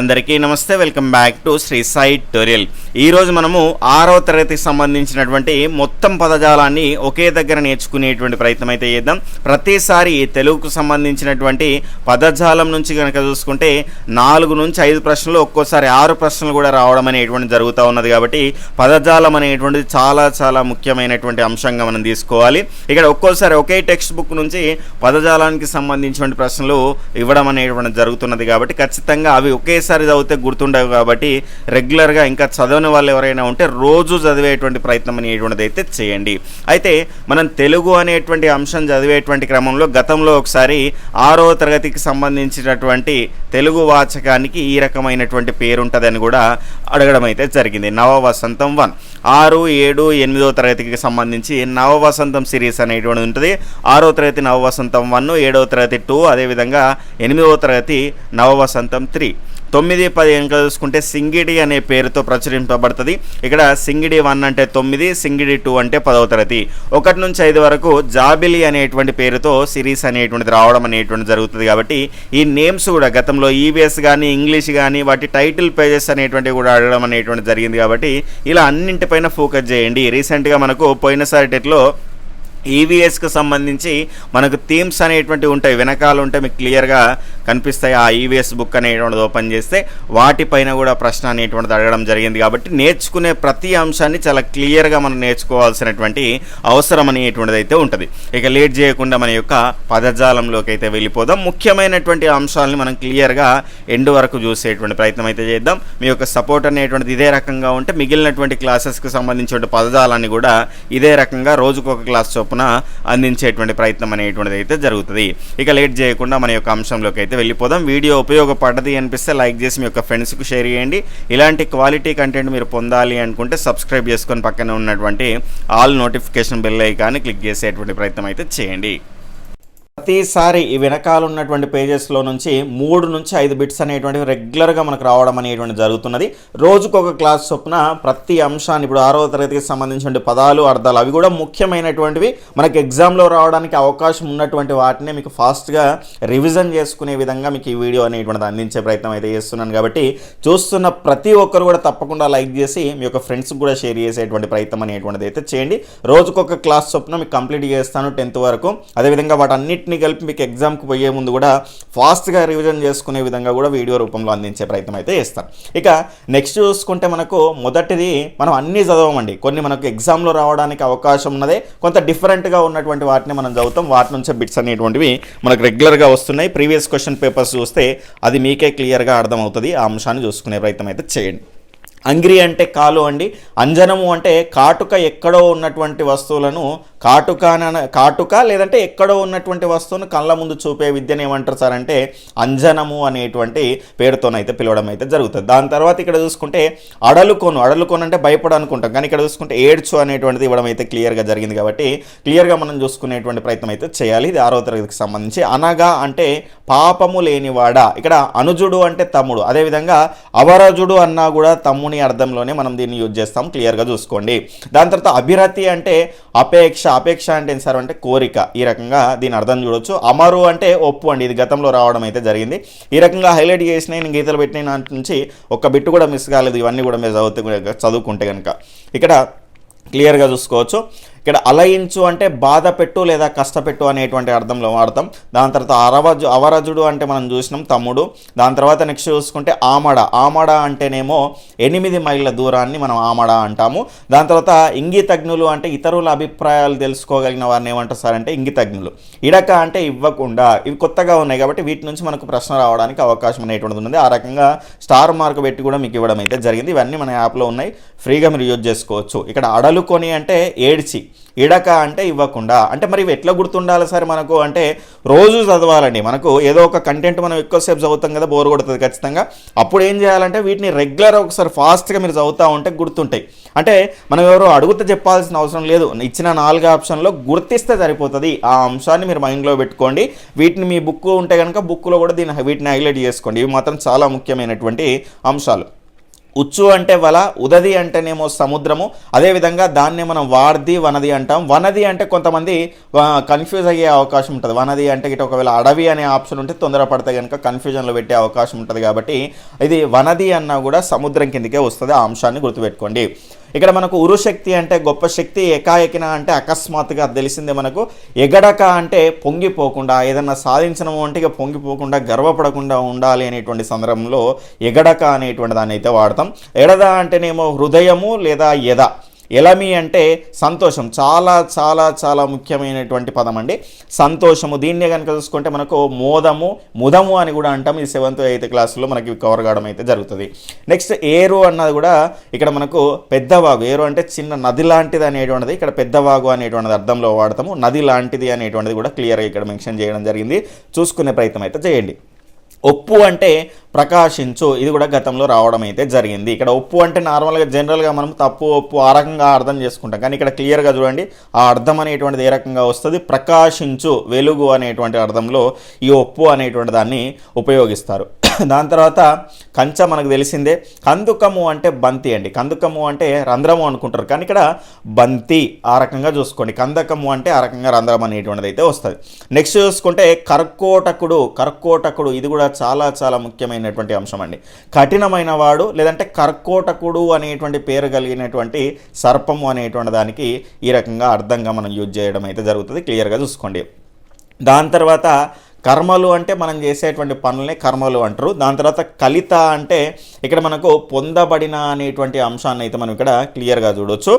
అందరికీ నమస్తే, welcome back to Shri Sai tutorial. ఈరోజు మనము 6వ తరగతికి సంబంధించినటువంటి మొత్తం పదజాలాన్ని ఒకే దగ్గర నేర్చుకునేటువంటి ప్రయత్నం అయితే చేద్దాం. ప్రతిసారి తెలుగుకు సంబంధించినటువంటి పదజాలం నుంచి కనుక చూసుకుంటే 4 నుంచి 5 ప్రశ్నలు, ఒక్కోసారి 6 ప్రశ్నలు కూడా రావడం అనేటువంటి జరుగుతూ ఉన్నది. కాబట్టి పదజాలం అనేటువంటిది చాలా ముఖ్యమైనటువంటి అంశంగా మనం తీసుకోవాలి. ఇక్కడ ఒక్కోసారి ఒకే టెక్స్ట్ బుక్ నుంచి పదజాలానికి సంబంధించినటువంటి ప్రశ్నలు ఇవ్వడం అనేటువంటి జరుగుతున్నది. కాబట్టి ఖచ్చితంగా అవి ఒకేసారి చదివితే గుర్తుండవు. కాబట్టి రెగ్యులర్గా ఇంకా చదవని వాళ్ళు ఎవరైనా ఉంటే రోజు చదివేటువంటి ప్రయత్నం అనేటువంటిది అయితే చేయండి. అయితే మనం తెలుగు అనేటువంటి అంశం చదివేటువంటి క్రమంలో గతంలో ఒకసారి 6వ తరగతికి సంబంధించినటువంటి తెలుగు వాచకానికి ఈ రకమైనటువంటి పేరు ఉంటుందని కూడా అడగడం అయితే జరిగింది. నవవసంతం 1, 6, 7, 8వ తరగతికి సంబంధించి నవవసంతం సిరీస్ అనేటువంటిది ఉంటుంది. 6వ తరగతి నవవసంతం 1, 7వ తరగతి 2, అదేవిధంగా 8వ తరగతి నవవసంతం 3. 9, 10 కనుక చూసుకుంటే సింగిడి అనే పేరుతో ప్రచురింపబడుతుంది. ఇక్కడ సింగిడి 1 అంటే 9, సింగిడి 2 అంటే 10వ తరగతి. 1 నుంచి 5 వరకు జాబిలి అనేటువంటి పేరుతో సిరీస్ అనేటువంటిది రావడం అనేటువంటి జరుగుతుంది. కాబట్టి ఈ నేమ్స్ కూడా గతంలో ఈవీఎస్ కానీ ఇంగ్లీష్ కానీ వాటి టైటిల్ పేజెస్ అనేటువంటివి కూడా అడగడం అనేటువంటి జరిగింది. కాబట్టి ఇలా అన్నింటిపైన ఫోకస్ చేయండి. రీసెంట్గా మనకు పోయినసారి టెట్లో ఈవీఎస్కి సంబంధించి మనకు థీమ్స్ అనేటువంటివి ఉంటాయి, వెనకాల ఉంటే మీకు క్లియర్గా కనిపిస్తాయి. ఆ ఈవీఎస్ బుక్ అనేటువంటిది ఓపెన్ చేస్తే వాటిపైన కూడా ప్రశ్న అనేటువంటిది అడగడం జరిగింది. కాబట్టి నేర్చుకునే ప్రతి అంశాన్ని చాలా క్లియర్గా మనం నేర్చుకోవాల్సినటువంటి అవసరం అనేటువంటిది అయితే ఉంటుంది. ఇక లేట్ చేయకుండా మన యొక్క పదజాలంలోకి అయితే వెళ్ళిపోదాం. ముఖ్యమైనటువంటి అంశాలని మనం క్లియర్గా ఎండ్ వరకు చూసేటువంటి ప్రయత్నం అయితే చేద్దాం. మీ యొక్క సపోర్ట్ అనేటువంటిది ఇదే రకంగా ఉంటే మిగిలినటువంటి క్లాసెస్కి సంబంధించిన పదజాలాన్ని కూడా ఇదే రకంగా రోజుకొక క్లాస్ అందించేటువంటి ప్రయత్నం అనేటువంటిది అయితే జరుగుతుంది. ఇక లేట్ చేయకుండా మన యొక్క అంశంలోకి అయితే వెళ్ళిపోదాం. వీడియో ఉపయోగపడ్డది అనిపిస్తే లైక్ చేసి మీ యొక్క ఫ్రెండ్స్కి షేర్ చేయండి. ఇలాంటి క్వాలిటీ కంటెంట్ మీరు పొందాలి అనుకుంటే సబ్స్క్రైబ్ చేసుకొని పక్కన ఉన్నటువంటి ఆల్ నోటిఫికేషన్ బెల్ ఐకాన్ని క్లిక్ చేసేటువంటి ప్రయత్నం అయితే చేయండి. ప్రతిసారి ఈ వెనకాల ఉన్నటువంటి పేజెస్లో నుంచి 3 నుంచి 5 బిట్స్ అనేటువంటివి రెగ్యులర్గా మనకు రావడం అనేటువంటి జరుగుతున్నది. రోజుకొక క్లాస్ చొప్పున ప్రతి అంశాన్ని, ఇప్పుడు 6వ తరగతికి సంబంధించిన పదాలు, అర్థాలు, అవి కూడా ముఖ్యమైనటువంటివి మనకి ఎగ్జామ్లో రావడానికి అవకాశం ఉన్నటువంటి వాటిని మీకు ఫాస్ట్గా రివిజన్ చేసుకునే విధంగా మీకు ఈ వీడియో అనేటువంటిది అందించే ప్రయత్నం అయితే చేస్తున్నాను. కాబట్టి చూస్తున్న ప్రతి ఒక్కరు కూడా తప్పకుండా లైక్ చేసి మీ యొక్క ఫ్రెండ్స్కి కూడా షేర్ చేసేటువంటి ప్రయత్నం అనేటువంటిది అయితే చేయండి. రోజుకొక క్లాస్ చొప్పున మీకు కంప్లీట్ చేస్తాను 10th వరకు. అదేవిధంగా వాటన్నిటిని కలిపి మీకు ఎగ్జామ్కి పోయే ముందు కూడా ఫాస్ట్గా రివిజన్ చేసుకునే విధంగా కూడా వీడియో రూపంలో అందించే ప్రయత్నం అయితే చేస్తాను. ఇక నెక్స్ట్ చూసుకుంటే మనకు మొదటిది, మనం అన్నీ చదవమండి. కొన్ని మనకు ఎగ్జామ్లో రావడానికి అవకాశం ఉన్నదే, కొంత డిఫరెంట్గా ఉన్నటువంటి వాటిని మనం చదువుతాం. వాటి నుంచే బిట్స్ అనేటువంటివి మనకు రెగ్యులర్గా వస్తున్నాయి. ప్రీవియస్ క్వశ్చన్ పేపర్స్ చూస్తే అది మీకే క్లియర్గా అర్థమవుతుంది. ఆ అంశాన్ని చూసుకునే ప్రయత్నం అయితే చేయండి. అంగ్రి అంటే కాలు అండి. అంజనము అంటే కాటుక ఎక్కడో ఉన్నటువంటి వస్తువులను కాటుక లేదంటే ఎక్కడో ఉన్నటువంటి వస్తువును కళ్ళ ముందు చూపే విద్యను ఏమంటారు సార్ అంటే అంజనము అనేటువంటి పేరుతోనైతే పిలవడం అయితే జరుగుతుంది. దాని తర్వాత ఇక్కడ చూసుకుంటే అడలుకోను అంటే భయపడ అనుకుంటాం, కానీ ఇక్కడ చూసుకుంటే ఏడ్చు అనేటువంటిది ఇవ్వడం అయితే క్లియర్గా జరిగింది. కాబట్టి క్లియర్గా మనం చూసుకునేటువంటి ప్రయత్నం అయితే చేయాలి. ఇది 6వ తరగతికి సంబంధించి. అనగా అంటే పాపము లేనివాడా. ఇక్కడ అనుజుడు అంటే తమ్ముడు, అదేవిధంగా అవరజుడు అన్నా కూడా తమ్ముని అర్థంలోనే మనం దీన్ని యూజ్ చేస్తాం. క్లియర్గా చూసుకోండి. దాని తర్వాత అభిరతి అంటే అపేక్ష అంటే ఏం సార్ అంటే కోరిక. ఈ రకంగా దీని అర్థం చూడొచ్చు. అమరు అంటే ఒప్పు అండి. ఇది గతంలో రావడం అయితే జరిగింది. ఈ రకంగా హైలైట్ చేసిన నేను గీతలు పెట్టిన దాని నుంచి ఒక్క బిట్టు కూడా మిస్ కాలేదు. ఇవన్నీ కూడా మీరు చదువుకుంటే కనుక ఇక్కడ క్లియర్గా చూసుకోవచ్చు. ఇక్కడ అలయించు అంటే బాధ పెట్టు లేదా కష్టపెట్టు అనేటువంటి అర్థంలో వాడతాం. దాని తర్వాత అవరజుడు అంటే మనం చూసినాం తమ్ముడు. దాని తర్వాత నెక్స్ట్ చూసుకుంటే ఆమడ అంటేనేమో 8 మైళ్ళ దూరాన్ని మనం ఆమడ అంటాము. దాని తర్వాత ఇంగితజ్ఞులు అంటే ఇతరుల అభిప్రాయాలు తెలుసుకోగలిగిన వారిని ఏమంటారు సార్ అంటే ఇంగితజ్ఞులు. ఇడక అంటే ఇవ్వకుండా. ఇవి కొత్తగా ఉన్నాయి కాబట్టి వీటి నుంచి మనకు ప్రశ్న రావడానికి అవకాశం అనేటువంటిది ఉంది. ఆ రకంగా స్టార్ మార్క్ పెట్టి కూడా మీకు ఇవ్వడం అయితే జరిగింది. ఇవన్నీ మన యాప్లో ఉన్నాయి, ఫ్రీగా మీరు యూజ్ చేసుకోవచ్చు. ఇక్కడ అడలుకొని అంటే ఏడ్చి, ఇడక అంటే ఇవ్వకుండా. అంటే మరి ఇవి ఎట్లా గుర్తుండాలి సార్ మనకు అంటే రోజు చదవాలండి. మనకు ఏదో ఒక కంటెంట్ మనం ఎక్కువసేపు చదువుతాం కదా, బోర్ కొడుతుంది ఖచ్చితంగా. అప్పుడు ఏం చేయాలంటే వీటిని రెగ్యులర్ ఒకసారి ఫాస్ట్గా మీరు చదువుతూ ఉంటే గుర్తుంటాయి. అంటే మనం ఎవరో అడుగుతే చెప్పాల్సిన అవసరం లేదు. ఇచ్చిన 4 ఆప్షన్లో గుర్తిస్తే సరిపోతుంది. ఆ అంశాన్ని మీరు మైండ్లో పెట్టుకోండి. వీటిని మీ బుక్ ఉంటే కనుక బుక్లో కూడా వీటిని హైలైట్ చేసుకోండి. ఇవి మాత్రం చాలా ముఖ్యమైనటువంటి అంశాలు. ఉచ్చు అంటే వల, ఉదది అంటేనేమో సముద్రము. అదేవిధంగా దాన్నే మనం వార్ది వనది అంటాం. వనది అంటే కొంతమంది కన్ఫ్యూజ్ అయ్యే అవకాశం ఉంటుంది. వనది అంటే ఇటు ఒకవేళ అడవి అనే ఆప్షన్ ఉంటే తొందరపడితే కనుక కన్ఫ్యూజన్లో పెట్టే అవకాశం ఉంటుంది. కాబట్టి ఇది వనది అన్నా కూడా సముద్రం కిందకే వస్తుంది. ఆ అంశాన్ని గుర్తుపెట్టుకోండి. ఇక్కడ మనకు ఉరుశక్తి అంటే గొప్ప శక్తి, ఎకాయకిన అంటే అకస్మాత్తుగా తెలిసిందే మనకు. ఎగడక అంటే పొంగిపోకుండా, ఏదన్నా సాధించడము అంటే ఇక పొంగిపోకుండా గర్వపడకుండా ఉండాలి అనేటువంటి సందర్భంలో ఎగడక అనేటువంటి దాన్ని అయితే వాడతాం. ఎడద అంటేనేమో హృదయము లేదా ఎద. ఎలమి అంటే సంతోషం, చాలా చాలా చాలా ముఖ్యమైనటువంటి పదం అండి సంతోషము. దీన్నే కనుక చూసుకుంటే మనకు మోదము, ముదము అని కూడా అంటాం. ఈ 7th 8th క్లాసులో మనకి కవర్ కావడం అయితే జరుగుతుంది. నెక్స్ట్ ఏరు అన్నది కూడా ఇక్కడ మనకు పెద్దవాగు. ఏరు అంటే చిన్న నది లాంటిది అనేటువంటిది, ఇక్కడ పెద్దవాగు అనేటువంటిది అర్థంలో వాడతాము. నది లాంటిది అనేటువంటిది కూడా క్లియర్గా ఇక్కడ మెన్షన్ చేయడం జరిగింది. చూసుకునే ప్రయత్నం అయితే చేయండి. ఒప్పు అంటే ప్రకాశించు, ఇది కూడా గతంలో రావడం అయితే జరిగింది. ఇక్కడ ఒప్పు అంటే నార్మల్గా జనరల్గా మనం తప్పు ఒప్పు ఆ రకంగా అర్థం చేసుకుంటాం. కానీ ఇక్కడ క్లియర్గా చూడండి ఆ అర్థం అనేటువంటిది ఏ రకంగా వస్తుంది. ప్రకాశించు, వెలుగు అనేటువంటి అర్థంలో ఈ ఒప్పు అనేటువంటి దాన్ని ఉపయోగిస్తారు. దాని తర్వాత కంచ మనకు తెలిసిందే. కందుకము అంటే బంతి అండి. కందుకము అంటే రంధ్రము అనుకుంటారు, కానీ ఇక్కడ బంతి ఆ రకంగా చూసుకోండి. కందకము అంటే ఆ రకంగా రంధ్రం అనేటువంటిది అయితే వస్తుంది. నెక్స్ట్ చూసుకుంటే కర్కోటకుడు. కర్కోటకుడు ఇది కూడా చాలా చాలా ముఖ్యమైనటువంటి అంశం అండి. కఠినమైన వాడు, లేదంటే కర్కోటకుడు అనేటువంటి పేరు కలిగినటువంటి సర్పము అనేటువంటి దానికి ఈ రకంగా అర్థంగా మనం యూజ్ చేయడం అయితే జరుగుతుంది. క్లియర్గా చూసుకోండి. దాని తర్వాత కర్మలు అంటే మనం చేసేటువంటి పనులనే కర్మలు అంటారు. దాని తర్వాత కలిత అంటే ఇక్కడ మనకు పొందబడిన అనేటువంటి అంశాన్ని అయితే మనం ఇక్కడ క్లియర్గా చూడవచ్చు.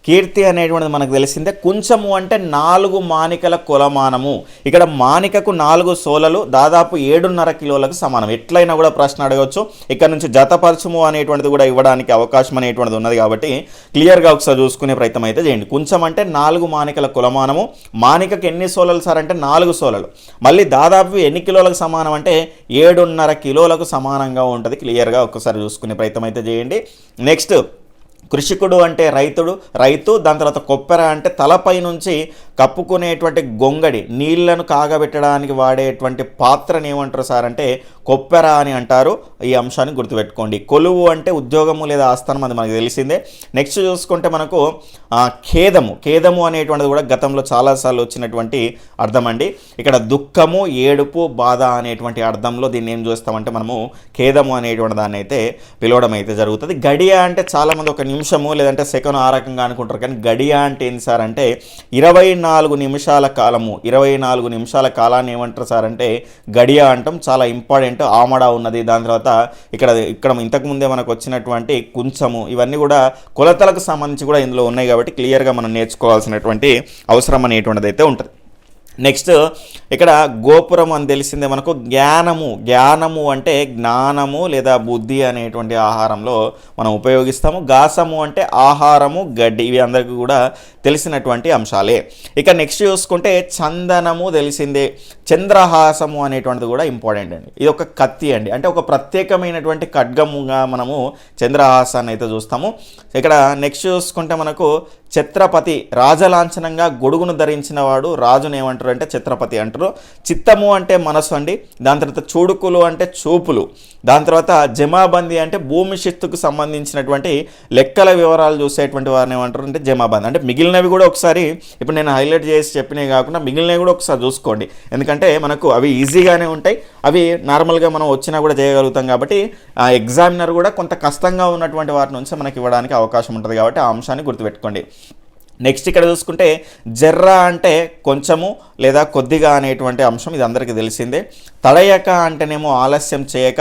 కీర్తి అనేటువంటిది మనకు తెలిసిందే. కుంచము అంటే 4 మానికల కొలమానము. ఇక్కడ మానికకు 4 సోలలు దాదాపు 7.5 కిలోలకు సమానం. ఎట్లయినా కూడా ప్రశ్న అడగవచ్చు. ఇక్కడ నుంచి జతపరచుము అనేటువంటిది కూడా ఇవ్వడానికి అవకాశం అనేటువంటిది ఉన్నది. కాబట్టి క్లియర్గా ఒకసారి చూసుకునే ప్రయత్నం అయితే చేయండి. కుంచం అంటే 4 మానికల కొలమానము. మానికకు ఎన్ని సోలలు సార్ అంటే 4 సోలలు. మళ్ళీ దాదాపు ఎన్ని కిలోలకు సమానం అంటే 7.5 కిలోలకు సమానంగా ఉంటుంది. క్లియర్గా ఒకసారి చూసుకునే ప్రయత్నం అయితే చేయండి. నెక్స్ట్ కృషికుడు అంటే రైతు. దాని తర్వాత కొప్పెర అంటే తలపై నుంచి కప్పుకునేటువంటి గొంగడి, నీళ్లను కాగబెట్టడానికి వాడేటువంటి పాత్రని ఏమంటారు సార్ అంటే కొప్పెర అని అంటారు. ఈ అంశాన్ని గుర్తుపెట్టుకోండి. కొలువు అంటే ఉద్యోగము లేదా ఆస్థానం, అది మనకు తెలిసిందే. నెక్స్ట్ చూసుకుంటే మనకు ఖేదము అనేటువంటిది కూడా గతంలో చాలాసార్లు వచ్చినటువంటి అర్థం అండి. ఇక్కడ దుఃఖము, ఏడుపు, బాధ అనేటువంటి అర్థంలో దీన్ని ఏం చూస్తామంటే మనము ఖేదము అనేటువంటి దాన్ని అయితే పిలవడం అయితే జరుగుతుంది. గడియ అంటే చాలామంది ఒక నిమిషము లేదంటే సెకండ్ ఆ రకంగా అనుకుంటారు, కానీ గడియ అంటే ఏంటి సార్ అంటే 24 నిమిషాల కాలము. 24 నిమిషాల కాలాన్ని ఏమంటారు సార్ అంటే గడియ అంటాం. చాలా ఇంపార్టెంట్. ఆమడ ఉన్నది. దాని తర్వాత ఇక్కడ ఇంతకుముందే మనకు వచ్చినటువంటి కుంచము, ఇవన్నీ కూడా కొలతలకు సంబంధించి కూడా ఇందులో ఉన్నాయి. కాబట్టి క్లియర్గా మనం నేర్చుకోవాల్సినటువంటి అవసరం అనేటువంటిది అయితే ఉంటుంది. నెక్స్ట్ ఇక్కడ గోపురం అని తెలిసిందే మనకు. జ్ఞానము అంటే జ్ఞానము లేదా బుద్ధి అనేటువంటి ఆహారంలో మనం ఉపయోగిస్తాము. గాసము అంటే ఆహారము, గడ్డి. ఇవి అందరికీ కూడా తెలిసినటువంటి అంశాలే. ఇక నెక్స్ట్ చూసుకుంటే చందనము తెలిసిందే. చంద్రహాసము అనేటువంటిది కూడా ఇంపార్టెంట్ అండి. ఇది ఒక కత్తి అండి, అంటే ఒక ప్రత్యేకమైనటువంటి ఖడ్గముగా మనము చంద్రహాసాన్ని అయితే చూస్తాము. ఇక్కడ నెక్స్ట్ చూసుకుంటే మనకు ఛత్రపతి, రాజలాంఛనంగా గొడుగును ధరించిన వాడు రాజును ఏమంటారు అంటే ఛత్రపతి అంటారు. చిత్తము అంటే మనసు అండి. దాని తర్వాత చూడుకులు అంటే చూపులు. దాని తర్వాత జమాబందీ అంటే భూమి శిస్తుకు సంబంధించినటువంటి లెక్కల వివరాలు చూసేటువంటి వారిని ఏమంటారు అంటే జమాబందీ. అంటే మిగిలినవి కూడా ఒకసారి ఇప్పుడు నేను హైలైట్ చేసి చెప్పినవి కాకుండా మిగిలినవి కూడా ఒకసారి చూసుకోండి. ఎందుకంటే మనకు అవి ఈజీగానే ఉంటాయి, అవి నార్మల్గా మనం వచ్చినా కూడా చేయగలుగుతాం. కాబట్టి ఆ ఎగ్జామినర్ కూడా కొంత కష్టంగా ఉన్నటువంటి వాటి నుంచి మనకి ఇవ్వడానికి అవకాశం ఉంటుంది. కాబట్టి ఆ అంశాన్ని గుర్తుపెట్టుకోండి. నెక్స్ట్ ఇక్కడ చూసుకుంటే జర్ర అంటే కొంచెము లేదా కొద్దిగా అనేటువంటి అంశం, ఇది అందరికీ తెలిసిందే. తడయక అంటేనేమో ఆలస్యం చేయక,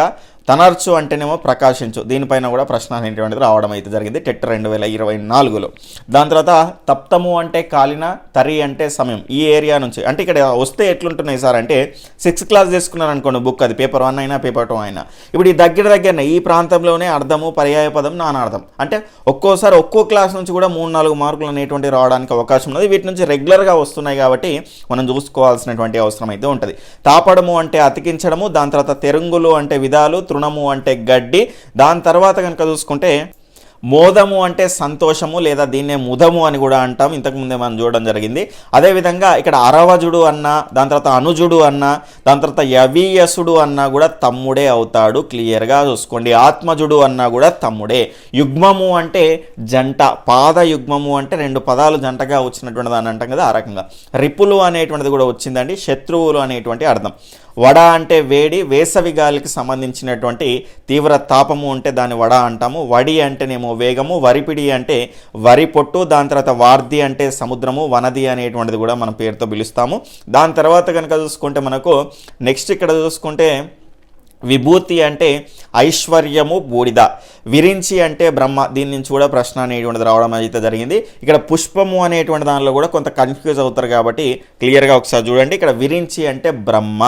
తనర్చు అంటేనేమో ప్రకాశించు. దీనిపైన కూడా ప్రశ్న అనేటువంటిది రావడం అయితే జరిగింది టెట్ 2024లో. దాని తర్వాత తప్తము అంటే కాలిన, తరి అంటే సమయం. ఈ ఏరియా నుంచి అంటే ఇక్కడ వస్తే ఎట్లుంటున్నాయి సార్ అంటే 6th క్లాస్ చేసుకున్నారు అనుకోండి బుక్, అది పేపర్ 1 అయినా పేపర్ 2 అయినా. ఇప్పుడు ఈ దగ్గరనే ఈ ప్రాంతంలోనే అర్థము, పర్యాయ పదం, నానార్థం. అంటే ఒక్కోసారి ఒక్కో క్లాస్ నుంచి కూడా 3-4 మార్కులు అనేటువంటివి రావడానికి అవకాశం ఉన్నది. వీటి నుంచి రెగ్యులర్గా వస్తున్నాయి కాబట్టి మనం చూసుకోవాల్సినటువంటి అవసరం అయితే ఉంటుంది. తాపడము అంటే అతికించడము. దాని తర్వాత తెరుంగులు అంటే విధాలు, తృణము అంటే గడ్డి. దాని తర్వాత కనుక చూసుకుంటే మోదము అంటే సంతోషము, లేదా దీన్నే ముదము అని కూడా అంటాం, ఇంతకుముందే మనం చూడడం జరిగింది. అదేవిధంగా ఇక్కడ అరవజుడు అన్న, దాని తర్వాత అనుజుడు అన్న, దాని తర్వాత యవీయసుడు అన్నా కూడా తమ్ముడే అవుతాడు, క్లియర్గా చూసుకోండి. ఆత్మజుడు అన్నా కూడా తమ్ముడే. యుగ్మము అంటే జంట, పాద యుగ్మము అంటే రెండు పదాలు జంటగా వచ్చినటువంటి దాన్ని అంటాం కదా, ఆ రకంగా. రిపులు అనేటువంటిది కూడా వచ్చిందండి, శత్రువులు అనేటువంటి అర్థం. వడ అంటే వేడి, వేసవి గాలికి సంబంధించినటువంటి తీవ్ర తాపము ఉంటే దాన్ని వడ అంటాము. వడి అంటేనేమో వేగము, వరిపిడి అంటే వరి పొట్టు, దాని తర్వాత వార్ది అంటే సముద్రము, వనది అనేటువంటిది కూడా మనం పేరుతో పిలుస్తాము. దాని తర్వాత కనుక చూసుకుంటే మనకు నెక్స్ట్ ఇక్కడ చూసుకుంటే విభూతి అంటే ఐశ్వర్యము, బూడిద. విరించి అంటే బ్రహ్మ, దీని నుంచి కూడా ప్రశ్న అనేటువంటిది రావడం అయితే జరిగింది. ఇక్కడ పుష్పము అనేటువంటి దానిలో కూడా కొంత కన్ఫ్యూజ్ అవుతారు కాబట్టి క్లియర్గా ఒకసారి చూడండి. ఇక్కడ విరించి అంటే బ్రహ్మ.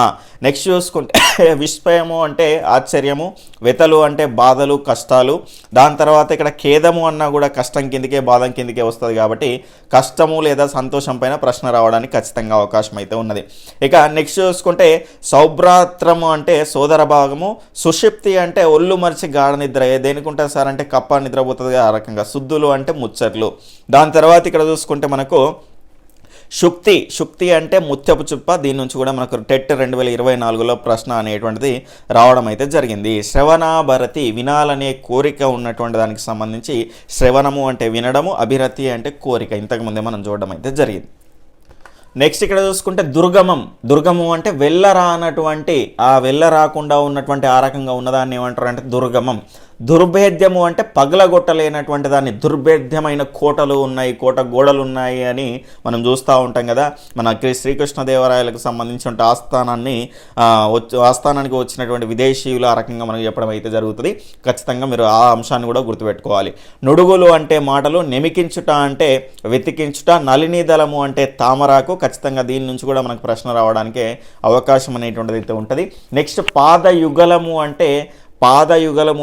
నెక్స్ట్ చూసుకుంటే విస్మయము అంటే ఆశ్చర్యము, వెతలు అంటే బాధలు, కష్టాలు. దాని తర్వాత ఇక్కడ ఖేదము అన్నా కూడా కష్టం కిందకే, బాధం కిందకే వస్తుంది కాబట్టి కష్టము లేదా సంతోషం పైన ప్రశ్న రావడానికి ఖచ్చితంగా అవకాశం అయితే ఉన్నది. ఇక నెక్స్ట్ చూసుకుంటే సౌభ్రాత్రము అంటే సోదర భాగము, సుషిప్తి అంటే ఒళ్ళు మరిచి గాఢ నిద్ర. దేనికి ఉంటుంది సార్ అంటే కప్ప నిద్రపోతుంది ఆ రకంగా. శుద్ధులు అంటే ముచ్చట్లు. దాని తర్వాత ఇక్కడ చూసుకుంటే మనకు శుక్తి అంటే ముత్యపు చుప్ప. దీని నుంచి కూడా మనకు టెట్ 2024లో ప్రశ్న అనేటువంటిది రావడం అయితే జరిగింది. శ్రవణాభరతి, వినాలనే కోరిక ఉన్నటువంటి దానికి సంబంధించి శ్రవణము అంటే వినడము, అభిరతి అంటే కోరిక. ఇంతకుముందే మనం చూడడం అయితే జరిగింది. నెక్స్ట్ ఇక్కడ చూసుకుంటే దుర్గమం అంటే వెళ్ళరానటువంటి, ఆ వెళ్ళరాకుండా ఉన్నటువంటి ఆ రకంగా ఉన్నదాన్ని ఏమంటారు అంటే దుర్గమం. దుర్భేద్యము అంటే పగలగొట్టలేనటువంటి దాన్ని, దుర్భేద్యమైన కోటలు ఉన్నాయి, కోట గోడలు ఉన్నాయి అని మనం చూస్తూ ఉంటాం కదా. మన శ్రీకృష్ణదేవరాయలకు సంబంధించిన ఆస్థానానికి వచ్చినటువంటి విదేశీయులు ఆ రకంగా మనకు చెప్పడం అయితే జరుగుతుంది. ఖచ్చితంగా మీరు ఆ అంశాన్ని కూడా గుర్తుపెట్టుకోవాలి. నుడుగులు అంటే మాటలు, నెమికించుట అంటే వెతికించుట, నలిని దళము అంటే తామరాకు. ఖచ్చితంగా దీని నుంచి కూడా మనకు ప్రశ్న రావడానికి అవకాశం అనేటువంటిది అయితే ఉంటుంది. నెక్స్ట్ పాదయుగలము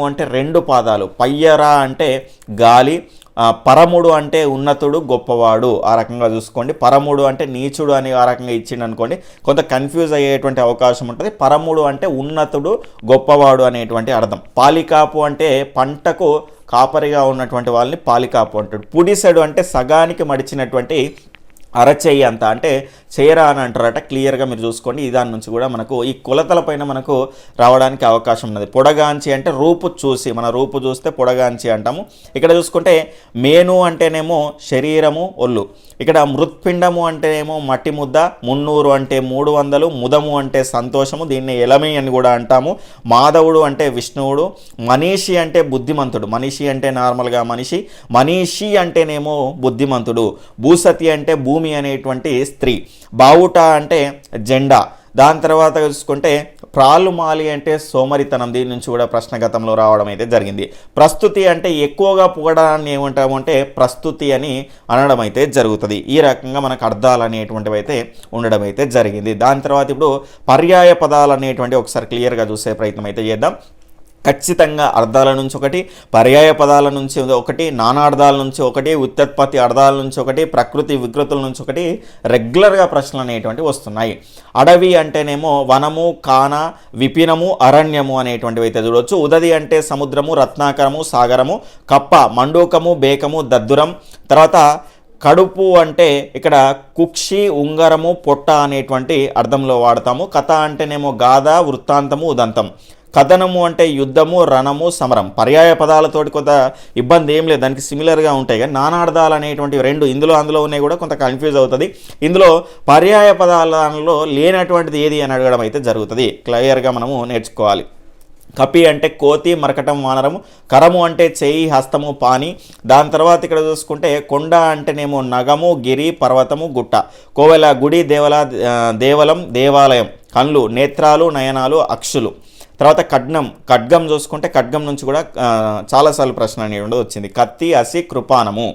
అంటే రెండు పాదాలు. పయ్యరా అంటే గాలి, పరముడు అంటే ఉన్నతుడు, గొప్పవాడు. ఆ రకంగా చూసుకోండి. పరముడు అంటే నీచుడు అని ఆ రకంగా ఇచ్చిండు అనుకోండి, కొంత కన్ఫ్యూజ్ అయ్యేటువంటి అవకాశం ఉంటుంది. పరముడు అంటే ఉన్నతుడు, గొప్పవాడు అనేటువంటి అర్థం. పాలికాపు అంటే పంటకు కాపరిగా ఉన్నటువంటి వాళ్ళని పాలికాపు అంటాడు. పుడిసెడు అంటే సగానికి మడిచినటువంటి అరచేయి అంత, అంటే చేరా అని అంటారట. క్లియర్గా మీరు చూసుకోండి. ఈ దాని నుంచి కూడా మనకు ఈ కొలతల పైన మనకు రావడానికి అవకాశం ఉన్నది. పొడగాంచి అంటే రూపు చూసి, మన రూపు చూస్తే పొడగాంచి అంటాము. ఇక్కడ చూసుకుంటే మేను అంటేనేమో శరీరము, ఒళ్ళు. ఇక్కడ మృత్పిండము అంటేనేమో మట్టి ముద్ద, 300 అంటే 300, ముదము అంటే సంతోషము, దీన్ని ఎలమి అని కూడా అంటాము. మాధవుడు అంటే విష్ణువుడు. మనీషి అంటే బుద్ధిమంతుడు, మనీషి అంటే నార్మల్గా మనిషి, మనీషి అంటేనేమో బుద్ధిమంతుడు. భూసతి అంటే భూమి అనేటువంటి స్త్రీ. బావుట అంటే జెండా. దాని తర్వాత చూసుకుంటే ప్రాలుమాలి అంటే సోమరితనం. దీని నుంచి కూడా ప్రశ్నగతంలో రావడం అయితే జరిగింది. ప్రస్తుతి అంటే ఎక్కువగా పొగడాన్ని ఏమంటాము అంటే ప్రస్తుతి అని అనడం అయితే జరుగుతుంది. ఈ రకంగా మనకు అర్థాలు అనేటువంటివి అయితే ఉండడం అయితే జరిగింది. దాని తర్వాత ఇప్పుడు పర్యాయ పదాలు అనేటువంటి ఒకసారి క్లియర్గా చూసే ప్రయత్నం అయితే చేద్దాం. ఖచ్చితంగా అర్థాల నుంచి ఒకటి, పర్యాయ పదాల నుంచి ఒకటి, నానార్థాల నుంచి ఒకటి, ఉత్పత్తి అర్థాల నుంచి ఒకటి, ప్రకృతి వికృతుల నుంచి ఒకటి రెగ్యులర్గా ప్రశ్నలు అనేటువంటివి వస్తున్నాయి. అడవి అంటేనేమో వనము, కాన, విపినము, అరణ్యము అనేటువంటివి అయితే చూడవచ్చు. ఉదది అంటే సముద్రము, రత్నాకరము, సాగరము. కప్ప మండూకము, బేకము, దద్దురం. తర్వాత కడుపు అంటే ఇక్కడ కుక్షి, ఉంగరము, పొట్ట అనేటువంటి అర్థంలో వాడతాము. కథ అంటేనేమో గాథ, వృత్తాంతము, ఉదంతం. కథనము అంటే యుద్ధము, రణము, సమరం. పర్యాయ పదాలతోటి కొంత ఇబ్బంది ఏం లేదు, దానికి సిమిలర్గా ఉంటాయి. కానీ నానార్థాలు అనేటువంటి రెండు అందులో ఉన్నాయి కూడా కొంత కన్ఫ్యూజ్ అవుతుంది. ఇందులో పర్యాయ పదాలలో లేనటువంటిది ఏది అని అడగడం అయితే జరుగుతుంది. క్లియర్గా మనము నేర్చుకోవాలి. కపి అంటే కోతి, మరకటం, వానరము. కరము అంటే చేయి, హస్తము, పాని. దాని తర్వాత ఇక్కడ చూసుకుంటే కొండ అంటేనేమో నగము, గిరి, పర్వతము, గుట్ట. కోవెల గుడి, దేవలం, దేవాలయం. కళ్ళు నేత్రాలు, నయనాలు, అక్షులు. తర్వాత ఖడ్గం చూసుకుంటే ఖడ్గం నుంచి కూడా చాలాసార్లు ప్రశ్న అనేది వచ్చింది. కత్తి, అసి, కృపానము.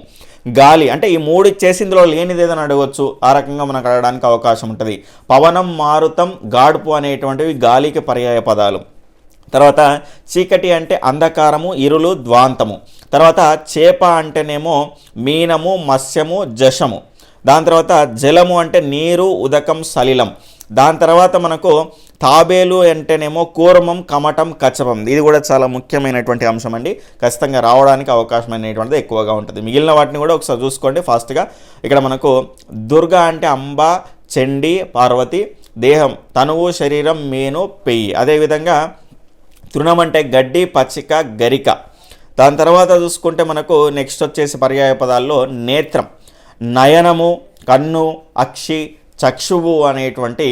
గాలి అంటే ఈ మూడు చేసి ఇందులో లేనిది ఏదని అడగవచ్చు, ఆ రకంగా మనకు అడగడానికి అవకాశం ఉంటుంది. పవనం, మారుతం, గాడుపు అనేటువంటివి గాలికి పర్యాయ పదాలు. తర్వాత చీకటి అంటే అంధకారము, ఇరులు, ద్వాంతము. తర్వాత చేప అంటేనేమో మీనము, మత్స్యము, జషము. దాని తర్వాత జలము అంటే నీరు, ఉదకం, సలిలం. దాని తర్వాత మనకు తాబేలు అంటేనేమో కూర్మం, కమటం, కచపం. ఇది కూడా చాలా ముఖ్యమైనటువంటి అంశం అండి. ఖచ్చితంగా రావడానికి అవకాశం అనేటువంటిది ఎక్కువగా ఉంటుంది. మిగిలిన వాటిని కూడా ఒకసారి చూసుకోండి ఫాస్ట్గా. ఇక్కడ మనకు దుర్గా అంటే అంబ, చండి, పార్వతి, దేహం తనువు, శరీరం, మేను, పెయ్యి. అదేవిధంగా తృణం అంటే గడ్డి, పచ్చిక, గరిక. దాని తర్వాత చూసుకుంటే మనకు నెక్స్ట్ వచ్చేసి పర్యాయ పదాల్లో నేత్రం, నయనము, కన్ను, అక్షి, చక్షువు అనేటువంటి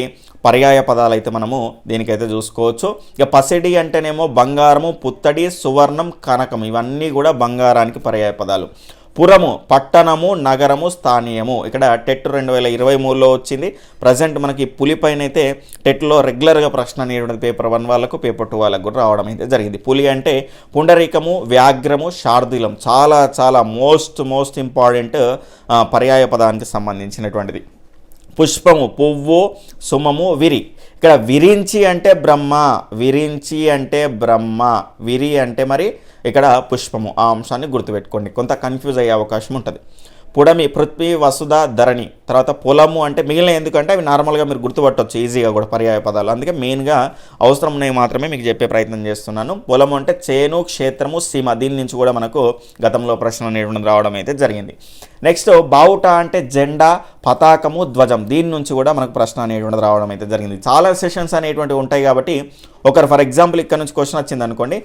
పర్యాయ పదాలు అయితే మనము దీనికైతే చూసుకోవచ్చు. ఇక పసిడి అంటేనేమో బంగారము, పుత్తడి, సువర్ణం, కనకం. ఇవన్నీ కూడా బంగారానికి పర్యాయ పదాలు. పురము, పట్టణము, నగరము, స్థానీయము. ఇక్కడ టెట్ 2023లో వచ్చింది. ప్రజెంట్ మనకి పులి పైన అయితే టెట్లో రెగ్యులర్గా ప్రశ్న అనేటువంటి పేపర్ 1 వాళ్ళకు, పేపర్ 2 వాళ్ళకు కూడా రావడం అయితే జరిగింది. పులి అంటే పుండరీకము, వ్యాఘ్రము, శార్దూలం. చాలా చాలా మోస్ట్ ఇంపార్టెంట్ పర్యాయ పదానికి సంబంధించినటువంటిది. పుష్పము, పువ్వు, సుమము, విరి. ఇక్కడ విరించి అంటే బ్రహ్మ, విరించి అంటే బ్రహ్మ, విరి అంటే మరి ఇక్కడ పుష్పము. ఆ అంశాన్ని గుర్తుపెట్టుకోండి, కొంత కన్ఫ్యూజ్ అయ్యే అవకాశం ఉంటుంది. పుడమి, పృథ్వీ, వసుధ, ధరణి. తర్వాత పొలము అంటే మిగిలిన, ఎందుకంటే అవి నార్మల్గా మీరు గుర్తుపట్టవచ్చు ఈజీగా కూడా పర్యాయ పదాలు. అందుకే మెయిన్గా అవసరం ఉన్నాయి మాత్రమే మీకు చెప్పే ప్రయత్నం చేస్తున్నాను. పొలము అంటే చేను, క్షేత్రము, సీమ. దీని నుంచి కూడా మనకు గతంలో ప్రశ్న అనేటువంటిది రావడం అయితే జరిగింది. నెక్స్ట్ బావుట అంటే జెండా, పతాకము, ధ్వజం. దీని నుంచి కూడా మనకు ప్రశ్న అనేటువంటిది రావడం అయితే జరిగింది. చాలా సెషన్స్ అనేటువంటివి ఉంటాయి కాబట్టి ఒకరు ఫర్ ఎగ్జాంపుల్ ఇక్కడ నుంచి క్వశ్చన్ వచ్చింది అనుకోండి,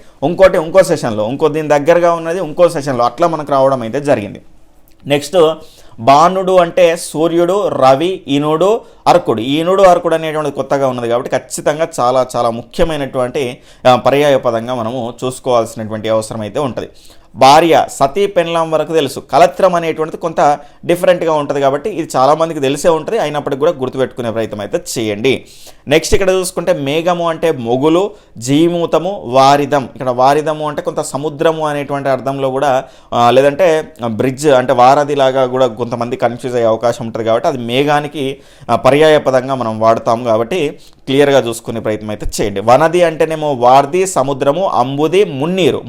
ఇంకో సెషన్లో, దీని దగ్గరగా ఉన్నది ఇంకో సెషన్లో అట్లా మనకు రావడం అయితే జరిగింది. నెక్స్ట్ బాణుడు అంటే సూర్యుడు, రవి, ఇనుడు, అర్కుడు. ఈనుడు, అర్కుడు అనేటువంటిది కొత్తగా ఉన్నది కాబట్టి ఖచ్చితంగా చాలా చాలా ముఖ్యమైనటువంటి పర్యాయ పదంగా మనము చూసుకోవాల్సినటువంటి అవసరం అయితే ఉంటుంది. భార్య, సతీ, పెన్లాం వరకు తెలుసు. కలత్రం అనేటువంటిది కొంత డిఫరెంట్గా ఉంటుంది కాబట్టి ఇది చాలామందికి తెలిసే ఉంటుంది, అయినప్పటికీ కూడా గుర్తుపెట్టుకునే ప్రయత్నం అయితే చేయండి. నెక్స్ట్ ఇక్కడ చూసుకుంటే మేఘము అంటే మొగులు, జీమూతము, వారిదం. ఇక్కడ వారిదము అంటే కొంత సముద్రము అనేటువంటి అర్థంలో కూడా, లేదంటే బ్రిడ్జ్ అంటే వారధి లాగా కూడా కొంతమంది కన్ఫ్యూజ్ అయ్యే అవకాశం ఉంటుంది కాబట్టి అది మేఘానికి పర్యాయ పదంగా మనం వాడతాం కాబట్టి క్లియర్గా చూసుకునే ప్రయత్నం అయితే చేయండి. వనది అంటేనేమో వార్ది, సముద్రము, అంబుది,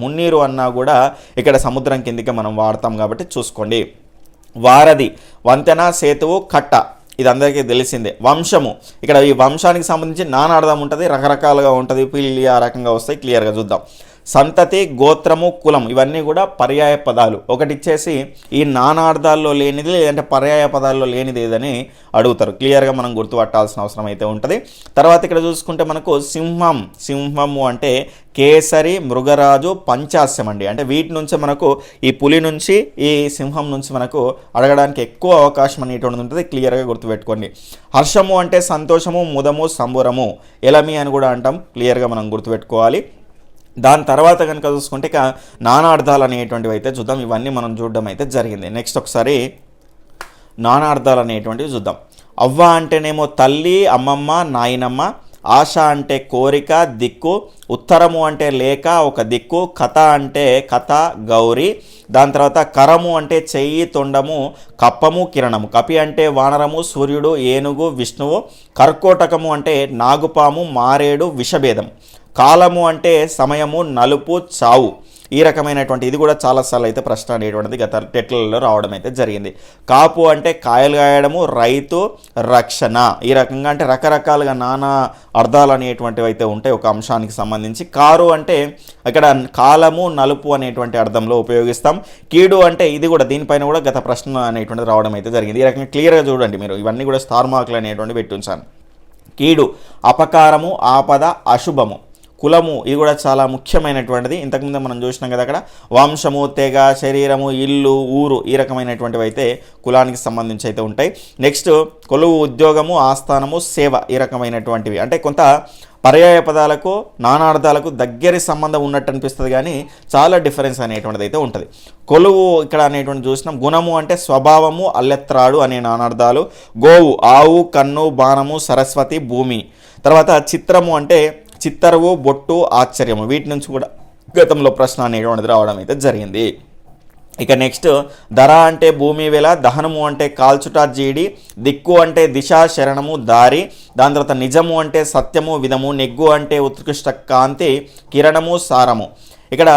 మున్నీరు అన్నా కూడా ఇక్కడ సముద్రం కిందికి మనం వాడతాం కాబట్టి చూసుకోండి. వారధి వంతెన, సేతువు, కట్ట. ఇది అందరికీ తెలిసిందే. వంశము, ఇక్కడ ఈ వంశానికి సంబంధించి నానార్థం ఉంటుంది, రకరకాలుగా ఉంటుంది, పిల్లి ఆ రకంగా వస్తాయి. క్లియర్గా చూద్దాం. సంతతి, గోత్రము, కులం. ఇవన్నీ కూడా పర్యాయ పదాలు. ఒకటి ఇచ్చేసి ఈ నానార్థాల్లో లేనిది లేదంటే పర్యాయ పదాల్లో లేనిది ఏదని అడుగుతారు. క్లియర్గా మనం గుర్తుపట్టాల్సిన అవసరం అయితే ఉంటుంది. తర్వాత ఇక్కడ చూసుకుంటే మనకు సింహము అంటే కేసరి, మృగరాజు, పంచాస్యం అండి. అంటే వీటి నుంచి మనకు ఈ పులి నుంచి ఈ సింహం నుంచి మనకు అడగడానికి ఎక్కువ అవకాశం అనేటువంటిది ఉంటుంది. క్లియర్గా గుర్తుపెట్టుకోండి. హర్షము అంటే సంతోషము, ముదము, సంబురము, ఎలమి అని కూడా అంటాం. క్లియర్గా మనం గుర్తుపెట్టుకోవాలి. దాని తర్వాత కనుక చూసుకుంటే ఇక నానార్థాలు అనేటువంటివి అయితే చూద్దాం. ఇవన్నీ మనం చూడడం అయితే జరిగింది. నెక్స్ట్ ఒకసారి నానార్థాలు అనేటువంటివి చూద్దాం. అవ్వ అంటేనేమో తల్లి, అమ్మమ్మ, నాయనమ్మ. ఆశ అంటే కోరిక, దిక్కు. ఉత్తరము అంటే లేక, ఒక దిక్కు. కథ అంటే కథ, గౌరీ. దాని తర్వాత కరము అంటే చెయ్యి, తొండము, కప్పము, కిరణము. కపి అంటే వానరము, సూర్యుడు, ఏనుగు, విష్ణువు. కర్కోటకము అంటే నాగుపాము, మారేడు, విషభేదం. కాలము అంటే సమయము, నలుపు, చావు. ఈ రకమైనటువంటి ఇది కూడా చాలాసార్లు అయితే ప్రశ్న అనేటువంటిది గత టెట్లలో రావడం అయితే జరిగింది. కాపు అంటే కాయలు కాయడము, రైతు, రక్షణ. ఈ రకంగా అంటే రకరకాలుగా నానా అర్థాలు అనేటువంటివి అయితే ఉంటాయి ఒక అంశానికి సంబంధించి. కారు అంటే ఇక్కడ కాలము, నలుపు అనేటువంటి అర్థంలో ఉపయోగిస్తాం. కీడు అంటే ఇది కూడా దీనిపైన కూడా గత ప్రశ్న అనేటువంటిది రావడం అయితే జరిగింది. ఈ రకంగా క్లియర్గా చూడండి మీరు, ఇవన్నీ కూడా స్టార్ మార్కులు అనేటువంటివి పెట్టి ఉంచాను. కీడు, అపకారము, ఆపద, అశుభము. కులము ఇది కూడా చాలా ముఖ్యమైనటువంటిది. ఇంతకుముందు మనం చూసినాం కదా, అక్కడ వంశము, తెగ, శరీరము, ఇల్లు, ఊరు. ఈ రకమైనటువంటివి అయితే కులానికి సంబంధించి అయితే ఉంటాయి. నెక్స్ట్ కొలువు, ఉద్యోగము, ఆస్థానము, సేవ. ఈ రకమైనటువంటివి అంటే కొంత పర్యాయ పదాలకు నానార్థాలకు దగ్గరి సంబంధం ఉన్నట్టు అనిపిస్తుంది, కానీ చాలా డిఫరెన్స్ అనేటువంటిది అయితే ఉంటుంది. కొలువు ఇక్కడ అనేటువంటి చూసినాం. గుణము అంటే స్వభావము, అల్లెత్రాడు అనే నానార్థాలు. గోవు, ఆవు, కన్ను, బాణము, సరస్వతి, భూమి. తర్వాత చిత్రము అంటే చిత్తరువు, బొట్టు, ఆశ్చర్యము. వీటి నుంచి కూడా గతంలో ప్రశ్న అనేటువంటిది రావడం అయితే జరిగింది. ఇక నెక్స్ట్ ధర అంటే భూమి వెల. దహనము అంటే కాల్చుట, జీడి. దిక్కు అంటే దిశ, శరణము, దారి. దాని తర్వాత నిజము అంటే సత్యము, విధము. నెగ్గు అంటే ఉత్కృష్ట కాంతి, కిరణము, సారము. ఇక్కడ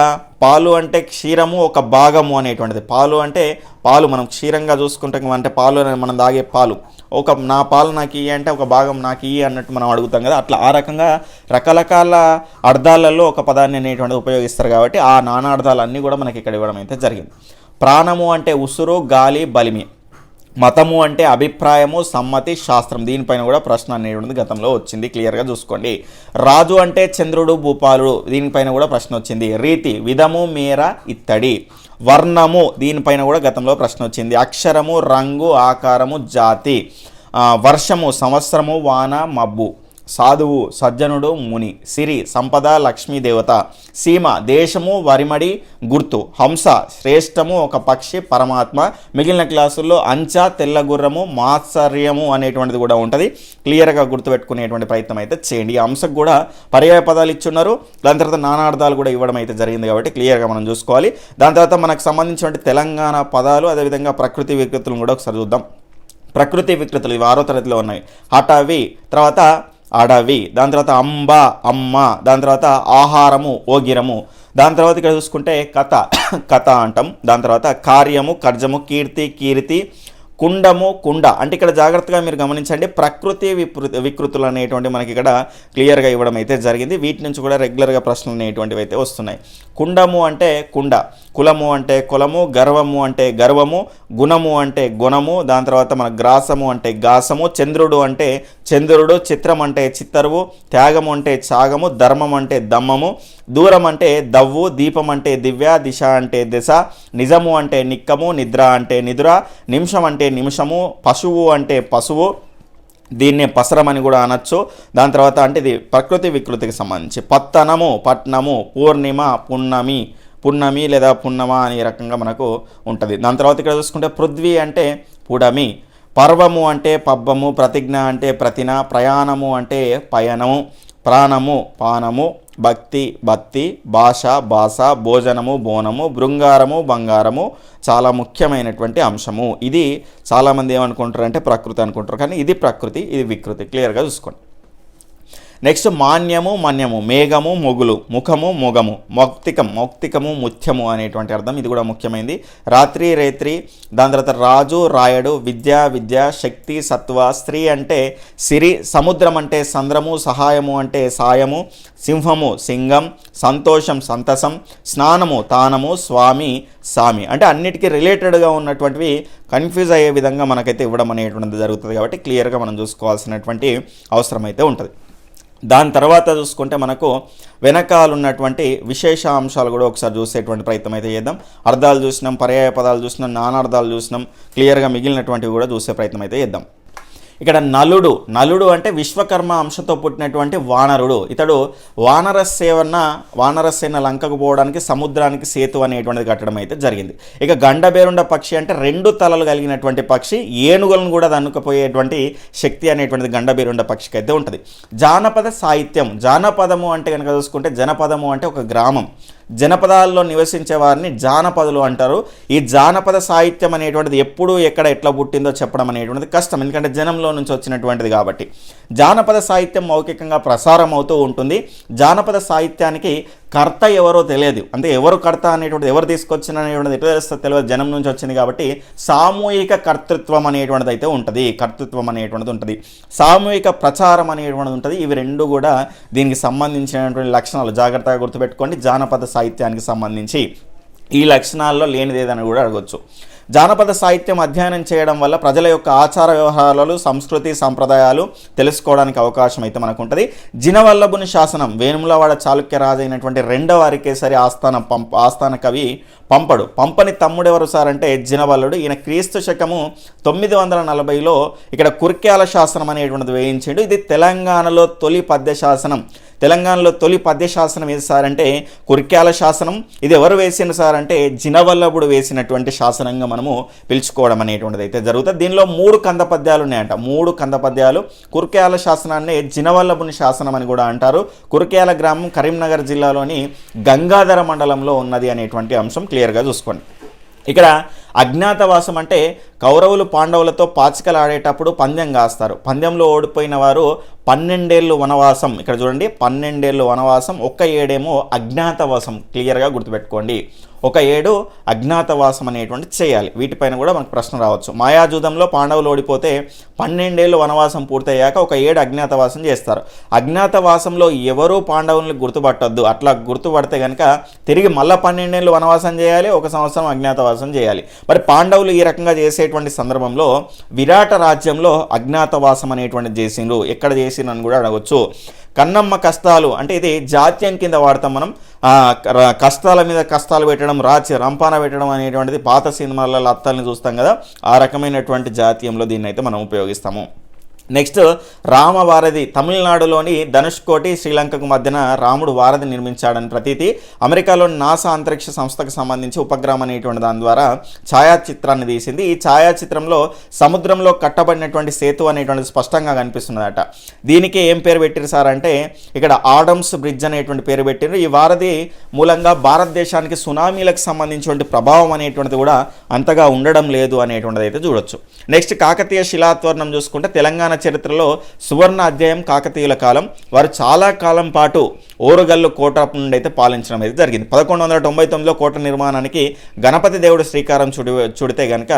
పాలు అంటే క్షీరము ఒక భాగము అనేటువంటిది. పాలు అంటే పాలు మనం క్షీరంగా చూసుకుంటాం అంటే పాలు మనం తాగే పాలు, నా పాలు నాకు ఇయ్యి అంటే ఒక భాగం నాకు ఇయ్యి అన్నట్టు మనం అడుగుతాం కదా. అట్లా ఆ రకంగా రకరకాల అర్థాలలో ఒక పదాన్ని అనేటువంటిది ఉపయోగిస్తారు కాబట్టి ఆ నానార్థాలన్నీ కూడా మనకి ఇక్కడ ఇవ్వడం అయితే జరిగింది. ప్రాణము అంటే ఉసురు, గాలి, బలిమి. మతము అంటే అభిప్రాయము, సమ్మతి, శాస్త్రం. దీనిపైన కూడా ప్రశ్న అనేటువంటిది గతంలో వచ్చింది, క్లియర్గా చూసుకోండి. రాజు అంటే చంద్రుడు, భూపాలుడు. దీనిపైన కూడా ప్రశ్న వచ్చింది. రీతి, విధము, మేర, ఇత్తడి. వర్ణము, దీనిపైన కూడా గతంలో ప్రశ్న వచ్చింది. అక్షరము, రంగు, ఆకారము, జాతి. వర్షము, సంవత్సరము, వాన, మబ్బు. సాధువు, సజ్జనుడు, ముని. సిరి, సంపద, లక్ష్మీదేవత. సీమ, దేశము, వరిమడి, గుర్తు. హంస, శ్రేష్టము, ఒక పక్షి, పరమాత్మ. మిగిలిన క్లాసుల్లో అంచ, తెల్లగుర్రము, మాత్సర్యము అనేటువంటిది కూడా ఉంటుంది. క్లియర్గా గుర్తుపెట్టుకునేటువంటి ప్రయత్నం అయితే చేయండి. ఈ అంశకు కూడా పర్యాయ పదాలు ఇచ్చున్నారు, దాని తర్వాత నానార్థాలు కూడా ఇవ్వడం అయితే జరిగింది కాబట్టి క్లియర్గా మనం చూసుకోవాలి. దాని తర్వాత మనకు సంబంధించినటువంటి తెలంగాణ పదాలు, అదేవిధంగా ప్రకృతి వికృతులను కూడా ఒకసారి చూద్దాం. ప్రకృతి వికృతులు ఇవి 6వ తరగతిలో ఉన్నాయి. హఠవి, తర్వాత అడవి, దాని తర్వాత అంబ, అమ్మ, దాని తర్వాత ఆహారము, ఓగిరము. దాని తర్వాత ఇక్కడ చూసుకుంటే కథ అంటాం. దాని తర్వాత కార్యము, కర్జము, కీర్తి, కీర్తి. కుండము, కుండ. అంటే ఇక్కడ జాగ్రత్తగా మీరు గమనించండి, ప్రకృతి వికృతులు అనేటువంటి మనకి ఇక్కడ క్లియర్గా ఇవ్వడం అయితే జరిగింది. వీటి నుంచి కూడా రెగ్యులర్గా ప్రశ్నలు అనేటువంటివి అయితే వస్తున్నాయి. కుండము అంటే కుండ, కులము అంటే కులము, గర్వము అంటే గర్వము, గుణము అంటే గుణము. దాని తర్వాత మన గ్రాసము అంటే గాసము, చంద్రుడు అంటే చంద్రుడు, చిత్రం అంటే చిత్తరువు, త్యాగము అంటే త్యాగము, ధర్మం అంటే దమ్మము, దూరం అంటే దవ్వు, దీపం అంటే దివ్య, దిశ అంటే దిశ, నిజము అంటే నిక్కము, నిద్ర అంటే నిద్ర, నిమిషం అంటే నిమిషము, పశువు అంటే పశువు, దీన్నే పసరమని కూడా అనొచ్చు. దాని తర్వాత అంటే ఇది ప్రకృతి వికృతికి సంబంధించి. పత్తనము, పట్నము, పూర్ణిమ, పున్నమి లేదా పున్నమ అనే రకంగా మనకు ఉంటుంది. దాని తర్వాత ఇక్కడ చూసుకుంటే పృథ్వీ అంటే పుడమి, పర్వము అంటే పబ్బము, ప్రతిజ్ఞ అంటే ప్రతిన, ప్రయాణము అంటే పయనము, ప్రాణము పానము, భక్తి బత్తి, భాష బాస, భోజనము బోనము, బృంగారము బంగారము. చాలా ముఖ్యమైనటువంటి అంశము ఇది. చాలామంది ఏమనుకుంటారు అంటే ప్రకృతి అనుకుంటారు, కానీ ఇది ప్రకృతి, ఇది వికృతి. క్లియర్గా చూసుకోండి. నెక్స్ట్ మాన్యము, మన్యము, మేఘము, మొగులు, ముఖము, మొగము, మౌక్తికము, ముత్యము అనేటువంటి అర్థం. ఇది కూడా ముఖ్యమైనది. రాత్రి, రేత్రి. దాని తర్వాత రాజు, రాయడు, విద్య, శక్తి, సత్వ. స్త్రీ అంటే సిరి, సముద్రం అంటే సంద్రము, సహాయము అంటే సాయము, సింహము, సింగం, సంతోషం, సంతసం, స్నానము, తానము, స్వామి, సామి. అంటే అన్నిటికీ రిలేటెడ్గా ఉన్నటువంటివి కన్ఫ్యూజ్ అయ్యే విధంగా మనకైతే ఇవ్వడం అనేటువంటిది జరుగుతుంది కాబట్టి క్లియర్గా మనం చూసుకోవాల్సినటువంటి అవసరం అయితే ఉంటుంది. దాని తర్వాత చూసుకుంటే మనకు వెనకాలన్నటువంటి విశేష అంశాలు కూడా ఒకసారి చూసేటువంటి ప్రయత్నం అయితే చేద్దాం. అర్థాలు చూసినాం, పర్యాయ పదాలు చూసినాం, నానార్థాలు చూసినాం. క్లియర్గా మిగిలినటువంటివి కూడా చూసే ప్రయత్నం అయితే చేద్దాం. ఇక్కడ నలుడు అంటే విశ్వకర్మ అంశతో పుట్టినటువంటి వానరుడు. ఇతడు వానరసేన లంకకు పోవడానికి సముద్రానికి సేతు అనేటువంటిది కట్టడం అయితే జరిగింది. ఇక గండబేరుండ పక్షి అంటే 2 తలలు కలిగినటువంటి పక్షి, ఏనుగులను కూడా దన్నుకుపోయేటువంటి శక్తి అనేటువంటిది గండబేరుండ పక్షికి అయితే ఉంటుంది. జానపద సాహిత్యం, జానపదము అంటే కనుక చూసుకుంటే జనపదము అంటే ఒక గ్రామం, జనపదాల్లో నివసించే వారిని జానపదులు అంటారు. ఈ జానపద సాహిత్యం అనేటువంటిది ఎప్పుడు ఎక్కడ ఎట్లా పుట్టిందో చెప్పడం అనేటువంటిది కష్టం, ఎందుకంటే జనంలో నుంచి వచ్చినటువంటిది కాబట్టి. జానపద సాహిత్యం మౌఖికంగా ప్రసారం అవుతూ ఉంటుంది. జానపద సాహిత్యానికి కర్త ఎవరో తెలియదు, అంటే ఎవరు కర్త అనేటువంటిది, ఎవరు తీసుకొచ్చిన అనేటువంటిది ఎట్లా తెలుస్తుంది తెలియదు, జనం నుంచి వచ్చింది కాబట్టి సామూహిక కర్తృత్వం అనేటువంటిది అయితే ఉంటుంది. కర్తృత్వం అనేటువంటిది ఉంటుంది, సామూహిక ప్రచారం అనేటువంటిది ఉంటుంది. ఇవి రెండు కూడా దీనికి సంబంధించినటువంటి లక్షణాలు. జాగ్రత్తగా గుర్తుపెట్టుకోండి. జానపద సాహిత్యానికి సంబంధించి ఈ లక్షణాల్లో లేనిదేదని కూడా అడగొచ్చు. జానపద సాహిత్యం అధ్యయనం చేయడం వల్ల ప్రజల యొక్క ఆచార వ్యవహారాలు, సంస్కృతి, సంప్రదాయాలు తెలుసుకోవడానికి అవకాశం అయితే మనకు ఉంటుంది. జినవల్లభుని శాసనం, వేములవాడ చాళుక్య రాజు అయినటువంటి 2వ అరికేసరి ఆస్థాన కవి పంపని తమ్ముడెవరు సార్ అంటే జినవల్లుడు. ఈయన క్రీస్తు శకము 940లో ఇక్కడ కుర్క్యాల శాసనం అనేటువంటిది వేయించాడు. ఇది తెలంగాణలో తొలి పద్య శాసనం. తెలంగాణలో తొలి పద్య శాసనం ఏది సార్ అంటే కుర్క్యాల శాసనం. ఇది ఎవరు వేసిన సార్ అంటే జినవల్లభుడు వేసినటువంటి శాసనంగా మనము పిలుచుకోవడం అనేటువంటిది అయితే జరుగుతుంది. దీనిలో 3 కంద పద్యాలు ఉన్నాయంట. 3 కంద పద్యాలు. కుర్క్యాల శాసనాన్ని జినవల్లభుని శాసనం అని కూడా అంటారు. కుర్క్యాల గ్రామం కరీంనగర్ జిల్లాలోని గంగాధర మండలంలో ఉన్నది అనేటువంటి అంశం క్లియర్గా చూసుకోండి. ఇక్కడ అజ్ఞాతవాసం అంటే కౌరవులు పాండవులతో పాచికలు ఆడేటప్పుడు పందెం కాస్తారు. పందెంలో ఓడిపోయిన వారు 12 ఏళ్ళు వనవాసం, ఇక్కడ చూడండి 12 ఏళ్ళు వనవాసం, ఒక్క ఏడేమో అజ్ఞాతవాసం. క్లియర్గా గుర్తుపెట్టుకోండి, ఒక ఏడు అజ్ఞాతవాసం అనేటువంటి చేయాలి. వీటిపైన కూడా మనకు ప్రశ్న రావచ్చు. మాయాజూదంలో పాండవులు ఓడిపోతే 12 ఏళ్ళు వనవాసం పూర్తయ్యాక ఒక ఏడు అజ్ఞాతవాసం చేస్తారు. అజ్ఞాతవాసంలో ఎవరూ పాండవుల్ని గుర్తుపట్టొద్దు. అట్లా గుర్తుపడితే కనుక తిరిగి మళ్ళీ 12 ఏళ్ళు వనవాసం చేయాలి, 1 సంవత్సరం అజ్ఞాతవాసం చేయాలి. మరి పాండవులు ఈ రకంగా చేసేటువంటి సందర్భంలో విరాట రాజ్యంలో అజ్ఞాతవాసం అనేటువంటి చేసిండ్రు. ఎక్కడ చేసిండ్రు కూడా అడగవచ్చు. కన్నమ్మ కష్టాలు అంటే ఇది జాత్యం కింద వాడతాం మనం. కష్టాల మీద కష్టాలు పెట్టడం, రంపాన పెట్టడం అనేటువంటిది పాత సినిమాలలో అత్తల్ని చూస్తాం కదా, ఆ రకమైనటువంటి జాతీయంలో దీన్ని అయితే మనం ఉపయోగిస్తాము. నెక్స్ట్ రామవారధి. తమిళనాడులోని ధనుష్కోటి శ్రీలంకకు మధ్యన రాముడు వారధి నిర్మించాడని ప్రతీతి. అమెరికాలోని నాసా అంతరిక్ష సంస్థకు సంబంధించి ఉపగ్రహం అనేటువంటి దాని ద్వారా ఛాయాచిత్రాన్ని తీసింది. ఈ ఛాయాచిత్రంలో సముద్రంలో కట్టబడినటువంటి సేతు అనేటువంటి స్పష్టంగా కనిపిస్తున్నదట. దీనికి ఏం పేరు పెట్టారు సార్ అంటే ఇక్కడ ఆడమ్స్ బ్రిడ్జ్ అనేటువంటి పేరు పెట్టారు. ఈ వారధి మూలంగా భారతదేశానికి సునామీలకు సంబంధించినటువంటి ప్రభావం అనేటువంటిది కూడా అంతగా ఉండడం లేదు అనేటువంటిది అయితే చూడొచ్చు. నెక్స్ట్ కాకతీయ శిలాత్వర్ణం చూసుకుంటే తెలంగాణ చరిత్రలో సువర్ణ అధ్యాయం కాకతీయుల కాలం. వారు చాలా కాలం పాటు ఓరుగల్లు కోట నుండి అయితే పాలించడం అయితే జరిగింది. 1199లో కోట నిర్మాణానికి గణపతి దేవుడు శ్రీకారం చుడితే గనక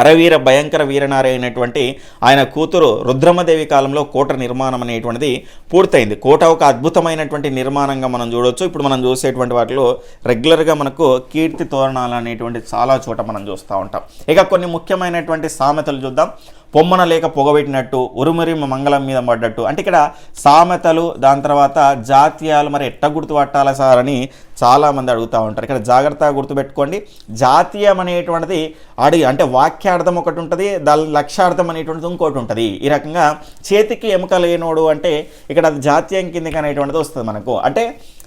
అరవీర భయంకర వీరనారి అయినటువంటి ఆయన కూతురు రుద్రమదేవి కాలంలో కోట నిర్మాణం అనేటువంటిది పూర్తయింది. కోట ఒక అద్భుతమైనటువంటి నిర్మాణంగా మనం చూడవచ్చు. ఇప్పుడు మనం చూసేటువంటి వాటిలో రెగ్యులర్గా మనకు కీర్తి తోరణాలు అనేటువంటి చాలా చోట మనం చూస్తూ ఉంటాం. ఇక కొన్ని ముఖ్యమైనటువంటి సామెతలు చూద్దాం. పొమ్మన లేక పొగబెట్టినట్టు, ఉరుమురి మంగళం మీద పడ్డట్టు. అంటే ఇక్కడ సామెతలు, దాని తర్వాత జాతీయాలు మరి ఎట్ట గుర్తుపట్టాలా సార్ అని చాలామంది అడుగుతూ ఉంటారు. ఇక్కడ జాగ్రత్తగా గుర్తుపెట్టుకోండి. జాతీయం అనేటువంటిది అంటే వాక్యార్థం ఒకటి ఉంటుంది, దాని లక్ష్యార్థం అనేటువంటిది ఇంకోటి ఉంటుంది. ఈ రకంగా చేతికి ఎముక లేనోడు అంటే ఇక్కడ అది జాతీయం కిందకి అనేటువంటిది వస్తుంది మనకు. అంటే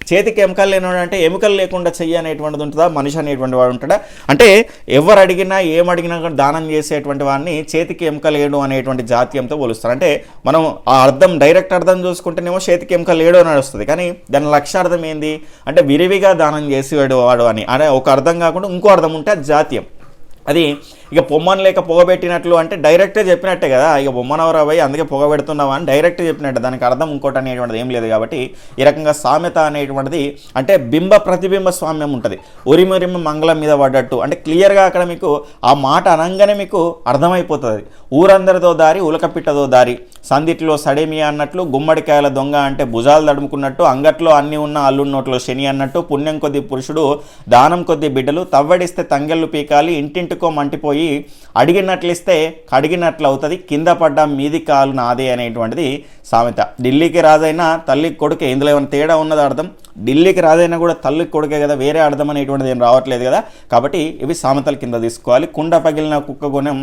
చేతికి ఎముకలు లేనోడు అంటే ఎముకలు లేకుండా చెయ్యి అనేటువంటిది ఉంటుందా, మనిషి అనేటువంటి వాడు ఉంటాడా అంటే ఎవరు అడిగినా ఏమడిగినా కూడా దానం చేసేటువంటి వాడిని చేతికి ఎముక లేడు అనేటువంటి జాతీయంతో పోలుస్తారు. అంటే మనం ఆ అర్థం డైరెక్ట్ అర్థం చూసుకుంటేనేమో చేతికి ఎముక లేడు అని వస్తుంది, కానీ దాని లక్ష్యార్థం ఏంది అంటే విరివిగా దానం చేసేవాడు వాడు అని అనే ఒక అర్థం కాకుండా ఇంకో అర్థం ఉంటే అది జాతీయం. అది ఇక పొమ్మను లేక పొగబెట్టినట్లు అంటే డైరెక్ట్గా చెప్పినట్టే కదా, ఇక బొమ్మనవరా పోయి అందుకే పొగబెడుతున్నావా అని డైరెక్ట్ చెప్పినట్టు, దానికి అర్థం ఇంకోటి అనేటువంటిది ఏం లేదు. కాబట్టి ఈ రకంగా సామెత అనేటువంటిది అంటే బింబ ప్రతిబింబ స్వామ్యం ఉంటుంది. ఉరిమురిమి మంగళం మీద పడ్డట్టు అంటే క్లియర్గా అక్కడ మీకు ఆ మాట అనగానే మీకు అర్థమైపోతుంది. ఊరందరితో దారి ఉలకపిట్టదో దారి, సందిట్లో సడేమి అన్నట్లు, గుమ్మడికాయల దొంగ అంటే భుజాలు తడుముకున్నట్టు, అంగట్లో అన్నీ ఉన్న అల్లున్నోట్లో శని అన్నట్టు, పుణ్యం కొద్ది పురుషుడు దానం కొద్ది బిడ్డలు, తవ్వడిస్తే తంగెళ్ళు పీకాలి, ఇంటింటికో మంటిపోయి అడిగినట్లు ఇస్తే కడిగినట్లు అవుతుంది, కింద పడ్డ మీది కాలు నాదే అనేటువంటిది సామెత. ఢిల్లీకి రాజైనా తల్లి కొడుకే, ఇందులో ఏమైనా తేడా ఉన్నది అర్థం? ఢిల్లీకి రాజైనా కూడా తల్లి కొడుకే కదా, వేరే అర్థం అనేటువంటిది ఏం రావట్లేదు కదా. కాబట్టి ఇవి సామెతల కింద తీసుకోవాలి. కుండ పగిలిన కుక్క గుణం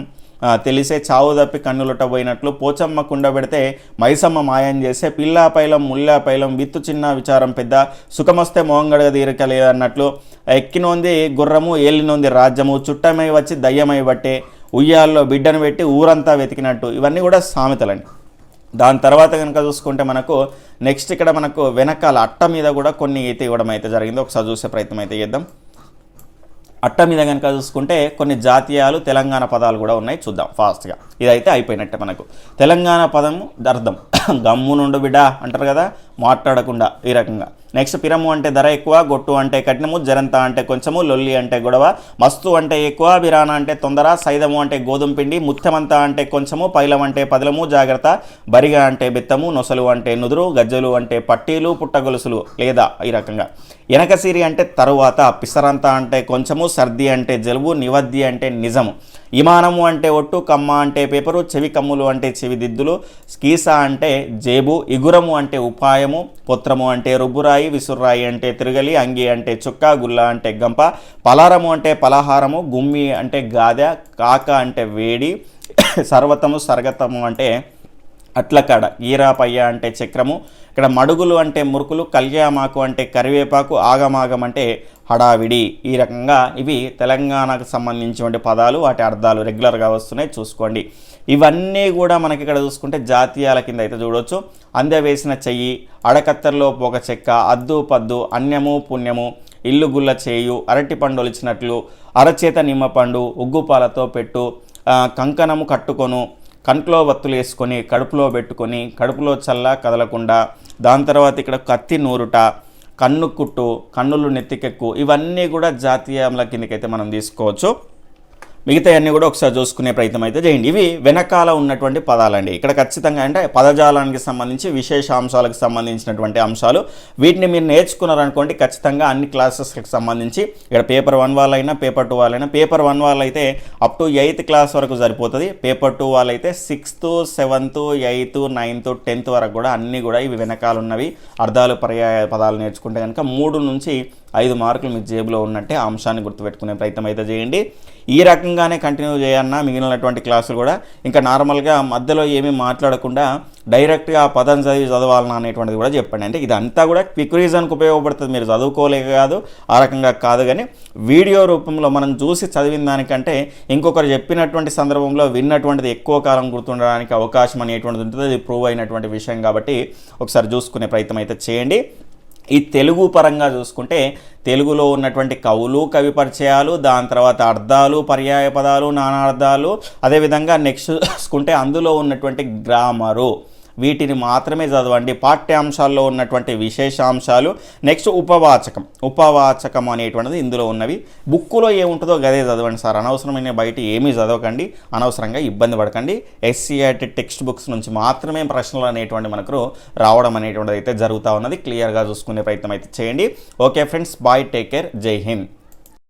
తెలిసే చావు తప్పి కన్నులుట పోయినట్లు, పోచమ్మ కుండ పెడితే మైసమ్మ మాయం చేసే, పిల్లా పైలం ముల్లా పైలం విత్తు చిన్న విచారం పెద్ద, సుఖమొస్తే మోంగడగా తీరకలేదు అన్నట్లు, ఎక్కినోంది గుర్రము ఏలినోంది రాజ్యము, చుట్టమై వచ్చి దయ్యమై బట్టే, ఉయ్యాల్లో బిడ్డను పెట్టి ఊరంతా వెతికినట్టు. ఇవన్నీ కూడా సామెతలండి. దాని తర్వాత కనుక చూసుకుంటే మనకు నెక్స్ట్ ఇక్కడ మనకు వెనకాల అట్ట మీద కూడా కొన్ని అయితే ఇవ్వడం అయితే జరిగింది. ఒకసారి చూసే ప్రయత్నం అయితే చేద్దాం. అట్ట మీద కనుక చూసుకుంటే కొన్ని జాతీయాలు తెలంగాణ పదాలు కూడా ఉన్నాయి, చూద్దాం ఫాస్ట్గా. ఇదైతే అయిపోయినట్టే మనకు. తెలంగాణ పదము అర్థం గమ్ము నుండు బిడ్డ అంటారు కదా, మాట్లాడకుండా ఈ రకంగా. నెక్స్ట్ పిరము అంటే ధర ఎక్కువ, గొట్టు అంటే కఠినము, జరంత అంటే కొంచెము, లొల్లి అంటే గొడవ, మస్తు అంటే ఎక్కువ, బిరాన అంటే తొందర, సైదము అంటే గోధుమ పిండి, ముత్యమంతా అంటే కొంచెము, పైలం అంటే పదలము జాగ్రత్త, బరిగా అంటే బెత్తము, నొసలు అంటే నుదురు, గజ్జలు అంటే పట్టీలు పుట్టగొలుసులు లేదా ఈ రకంగా. ఎనకసిరి అంటే తరువాత, పిసరంత అంటే కొంచెము, సర్ది అంటే జలుబు, నివద్ది అంటే నిజము, ఇమానము అంటే ఒట్టు, కమ్మ అంటే పేపరు, చెవి కమ్ములు అంటే చెవి దిద్దులు, కీసా అంటే జేబు, ఇగురము అంటే ఉపాయము, పొత్రము అంటే రుబ్బురాయి, విసుర్రాయి అంటే తిరగలి, అంగి అంటే చుక్క, గుల్ల అంటే గంప, పలారము అంటే పలహారము, గుమ్మి అంటే గాదె, కాక అంటే వేడి, సర్వతము సర్గతము అంటే అట్లకాడ, ఈరా పయ్య అంటే చక్రము, ఇక్కడ మడుగులు అంటే మురుకులు, కల్యామాకు అంటే కరివేపాకు, ఆగమాగం అంటే హడావిడి. ఈ రకంగా ఇవి తెలంగాణకు సంబంధించిన పదాలు, వాటి అర్థాలు రెగ్యులర్గా వస్తున్నాయి, చూసుకోండి. ఇవన్నీ కూడా మనకి ఇక్కడ చూసుకుంటే జాతీయాల కింద అయితే చూడవచ్చు. అందె వేసిన చెయ్యి, అడకత్తెరలో పొగ చెక్క, అద్దు పద్దు, అన్యము పుణ్యము, ఇల్లు గుల్ల చేయు, అరటి పండు ఒలిచినట్లు, అరచేత నిమ్మపండు, ఉగ్గుపాలతో పెట్టు, కంకణము కట్టుకొను, కంట్లో వత్తులు వేసుకొని కడుపులో పెట్టుకొని కడుపులో చల్ల కదలకుండా, దాని తర్వాత ఇక్కడ కత్తి నూరుట, కన్ను కుట్టు, కన్నులు నెత్తికెక్కు, ఇవన్నీ కూడా జాతీయాల కిందకైతే మనం తీసుకోవచ్చు. మిగతా అన్నీ కూడా ఒకసారి చూసుకునే ప్రయత్నం అయితే చేయండి. ఇవి వెనకాల ఉన్నటువంటి పదాలండి. ఇక్కడ ఖచ్చితంగా అంటే పదజాలానికి సంబంధించి విశేషాంశాలకు సంబంధించినటువంటి అంశాలు. వీటిని మీరు నేర్చుకున్నారనుకోండి ఖచ్చితంగా అన్ని క్లాసెస్కి సంబంధించి ఇక్కడ పేపర్ 1 వాళ్ళైనా పేపర్ 2 వాళ్ళైనా, పేపర్ 1 వాళ్ళైతే అప్ టు 8th క్లాస్ వరకు సరిపోతుంది. పేపర్ 2 వాళ్ళైతే 6th, 7th, 8th, 9th, 10th వరకు కూడా అన్నీ కూడా ఇవి వెనకాల ఉన్నవి. అర్థాలు పర్యాయ పదాలు నేర్చుకుంటే కనుక 3 నుంచి 5 మార్కులు మీ జేబులో ఉన్నట్టే ఆ అంశాన్ని గుర్తుపెట్టుకునే ప్రయత్నం అయితే చేయండి. ఈ రకంగానే కంటిన్యూ చేయన్నా మిగిలినటువంటి క్లాసులు కూడా. ఇంకా నార్మల్గా మధ్యలో ఏమీ మాట్లాడకుండా డైరెక్ట్గా ఆ పదం చదవాలన్నా అనేటువంటిది కూడా చెప్పండి. అంటే ఇదంతా కూడా క్విక్ రీజన్కి ఉపయోగపడుతుంది. మీరు చదువుకోలేక కాదు, ఆ రకంగా కాదు, కానీ వీడియో రూపంలో మనం చూసి చదివిన దానికంటే ఇంకొకరు చెప్పినటువంటి సందర్భంలో విన్నటువంటిది ఎక్కువ కాలం గుర్తుండడానికి అవకాశం అనేటువంటిది ఉంటుంది. అది ప్రూవ్ అయినటువంటి విషయం కాబట్టి ఒకసారి చూసుకునే ప్రయత్నం అయితే చేయండి. ఈ తెలుగు పరంగా చూసుకుంటే తెలుగులో ఉన్నటువంటి కవులు, కవి పరిచయాలు, దాని తర్వాత అర్థాలు, పర్యాయ పదాలు, నానార్థాలు, అదేవిధంగా నెక్స్ట్ చూసుకుంటే అందులో ఉన్నటువంటి గ్రామరు, వీటిని మాత్రమే చదవండి. పాఠ్యాంశాల్లో ఉన్నటువంటి విశేషాంశాలు, నెక్స్ట్ ఉపవాచకం అనేటువంటిది ఇందులో ఉన్నవి. బుక్కులో ఏముంటుందో గదే చదవండి సార్, అనవసరమైన బయట ఏమీ చదవకండి, అనవసరంగా ఇబ్బంది పడకండి. ఎస్సీఆర్టీ టెక్స్ట్ బుక్స్ నుంచి మాత్రమే ప్రశ్నలు అనేటువంటి మనకు రావడం అనేటువంటిది అయితే జరుగుతూ ఉన్నది. క్లియర్గా చూసుకునే ప్రయత్నం అయితే చేయండి. Okay friends, bye, take care, జై హింద్.